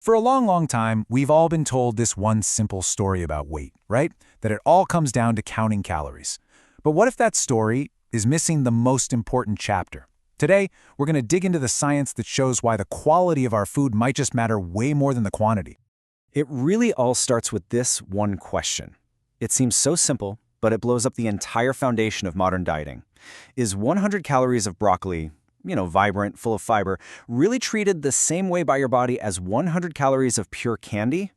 For a long, long time, we've all been told this one simple story about weight, right? That it all comes down to counting calories. But what if that story is missing the most important chapter? Today, we're going to dig into the science that shows why the quality of our food might just matter way more than the quantity. It really all starts with this one question. It seems so simple, but it blows up the entire foundation of modern dieting. Is 100 calories of broccoli, vibrant, full of fiber, really treated the same way by your body as 100 calories of pure candy?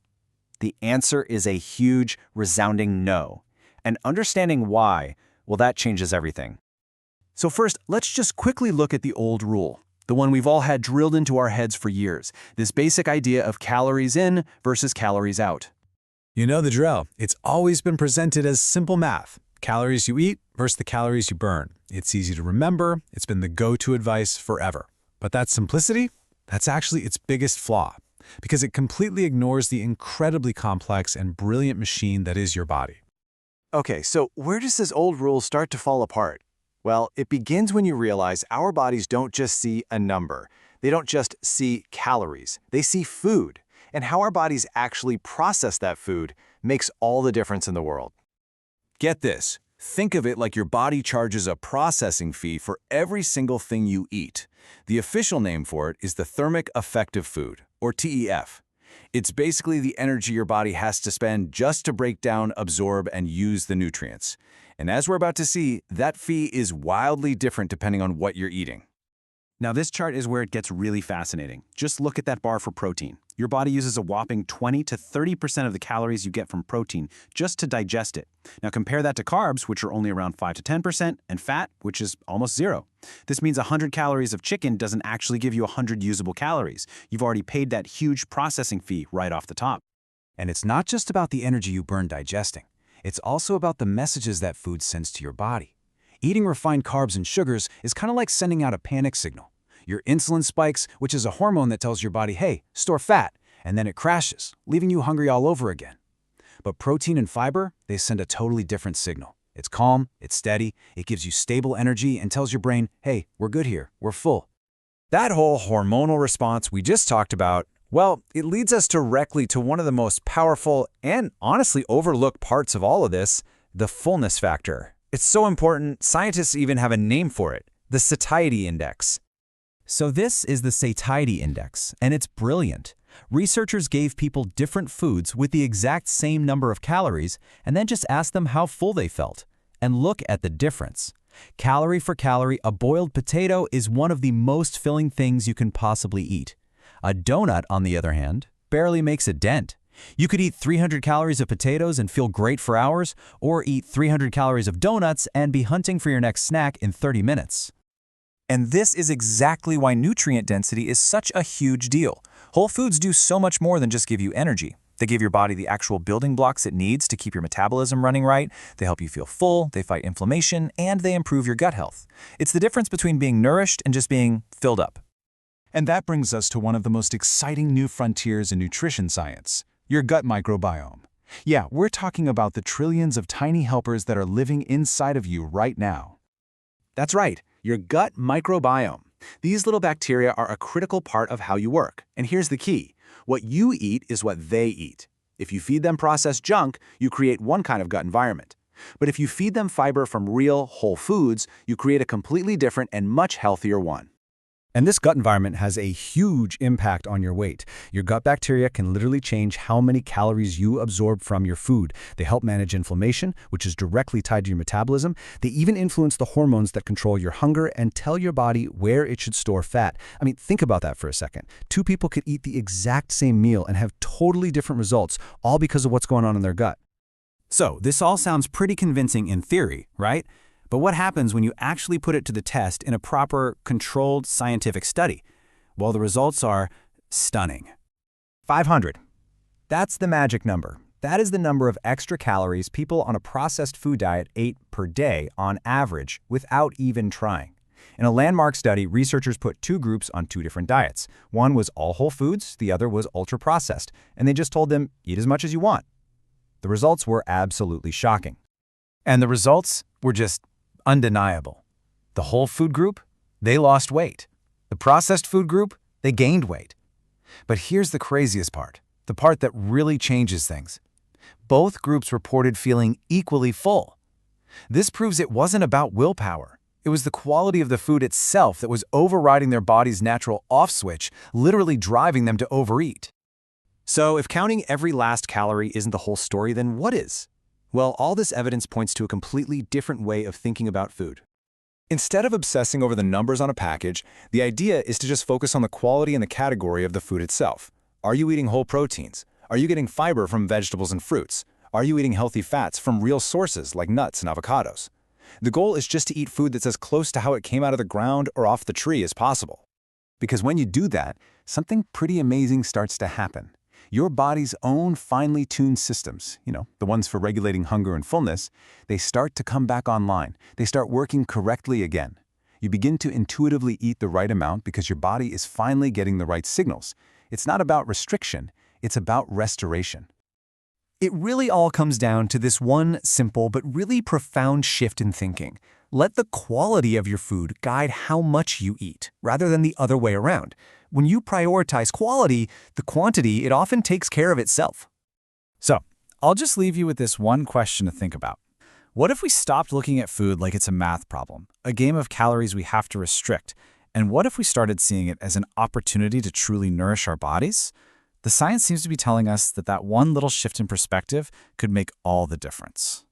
The answer is a huge, resounding no. And understanding why, well, that changes everything. So first, let's just quickly look at the old rule, the one we've all had drilled into our heads for years, this basic idea of calories in versus calories out. You know the drill. It's always been presented as simple math. Calories you eat versus the calories you burn. It's easy to remember. It's been the go-to advice forever. But that simplicity, that's actually its biggest flaw, because it completely ignores the incredibly complex and brilliant machine that is your body. Okay, so where does this old rule start to fall apart? Well, it begins when you realize our bodies don't just see a number. They don't just see calories. They see food. And how our bodies actually process that food makes all the difference in the world. Get this. Think of it like your body charges a processing fee for every single thing you eat. The official name for it is the thermic effective food, or TEF. It's basically the energy your body has to spend just to break down, absorb, and use the nutrients. And as we're about to see, that fee is wildly different depending on what you're eating. Now this chart is where it gets really fascinating. Just look at that bar for protein. Your body uses a whopping 20 to 30% of the calories you get from protein just to digest it. Now compare that to carbs, which are only around 5 to 10%, and fat, which is almost zero. This means 100 calories of chicken doesn't actually give you 100 usable calories. You've already paid that huge processing fee right off the top. And it's not just about the energy you burn digesting. It's also about the messages that food sends to your body. Eating refined carbs and sugars is kind of like sending out a panic signal. Your insulin spikes, which is a hormone that tells your body, hey, store fat, and then it crashes, leaving you hungry all over again. But protein and fiber, they send a totally different signal. It's calm, it's steady, it gives you stable energy and tells your brain, hey, we're good here, we're full. That whole hormonal response we just talked about, well, it leads us directly to one of the most powerful and honestly overlooked parts of all of this, the fullness factor. It's so important, scientists even have a name for it, the satiety index. So this is the satiety index, and it's brilliant. Researchers gave people different foods with the exact same number of calories and then just asked them how full they felt. And look at the difference. Calorie for calorie, a boiled potato is one of the most filling things you can possibly eat. A donut, on the other hand, barely makes a dent. You could eat 300 calories of potatoes and feel great for hours, or eat 300 calories of donuts and be hunting for your next snack in 30 minutes. And this is exactly why nutrient density is such a huge deal. Whole foods do so much more than just give you energy. They give your body the actual building blocks it needs to keep your metabolism running right, they help you feel full, they fight inflammation, and they improve your gut health. It's the difference between being nourished and just being filled up. And that brings us to one of the most exciting new frontiers in nutrition science, your gut microbiome. Yeah, we're talking about the trillions of tiny helpers that are living inside of you right now. That's right, your gut microbiome. These little bacteria are a critical part of how you work. And here's the key. What you eat is what they eat. If you feed them processed junk, you create one kind of gut environment. But if you feed them fiber from real, whole foods, you create a completely different and much healthier one. And this gut environment has a huge impact on your weight. Your gut bacteria can literally change how many calories you absorb from your food. They help manage inflammation, which is directly tied to your metabolism. They even influence the hormones that control your hunger and tell your body where it should store fat. I mean, think about that for a second. Two people could eat the exact same meal and have totally different results, all because of what's going on in their gut. So this all sounds pretty convincing in theory, right? But what happens when you actually put it to the test in a proper, controlled scientific study? Well, the results are stunning. 500. That's the magic number. That is the number of extra calories people on a processed food diet ate per day on average without even trying. In a landmark study, researchers put two groups on two different diets. One was all whole foods, the other was ultra-processed, and they just told them, eat as much as you want. The results were absolutely shocking. And the results were just undeniable. The whole food group, they lost weight. The processed food group, they gained weight. But here's the craziest part, the part that really changes things. Both groups reported feeling equally full. This proves it wasn't about willpower. It was the quality of the food itself that was overriding their body's natural off switch, literally driving them to overeat. So if counting every last calorie isn't the whole story, then what is? Well, all this evidence points to a completely different way of thinking about food. Instead of obsessing over the numbers on a package, the idea is to just focus on the quality and the category of the food itself. Are you eating whole proteins? Are you getting fiber from vegetables and fruits? Are you eating healthy fats from real sources like nuts and avocados? The goal is just to eat food that's as close to how it came out of the ground or off the tree as possible. Because when you do that, something pretty amazing starts to happen. Your body's own finely tuned systems, the ones for regulating hunger and fullness, they start to come back online. They start working correctly again. You begin to intuitively eat the right amount because your body is finally getting the right signals. It's not about restriction, it's about restoration. It really all comes down to this one simple but really profound shift in thinking. Let the quality of your food guide how much you eat, rather than the other way around. When you prioritize quality, the quantity, it often takes care of itself. So, I'll just leave you with this one question to think about. What if we stopped looking at food like it's a math problem, a game of calories we have to restrict? And what if we started seeing it as an opportunity to truly nourish our bodies? The science seems to be telling us that one little shift in perspective could make all the difference.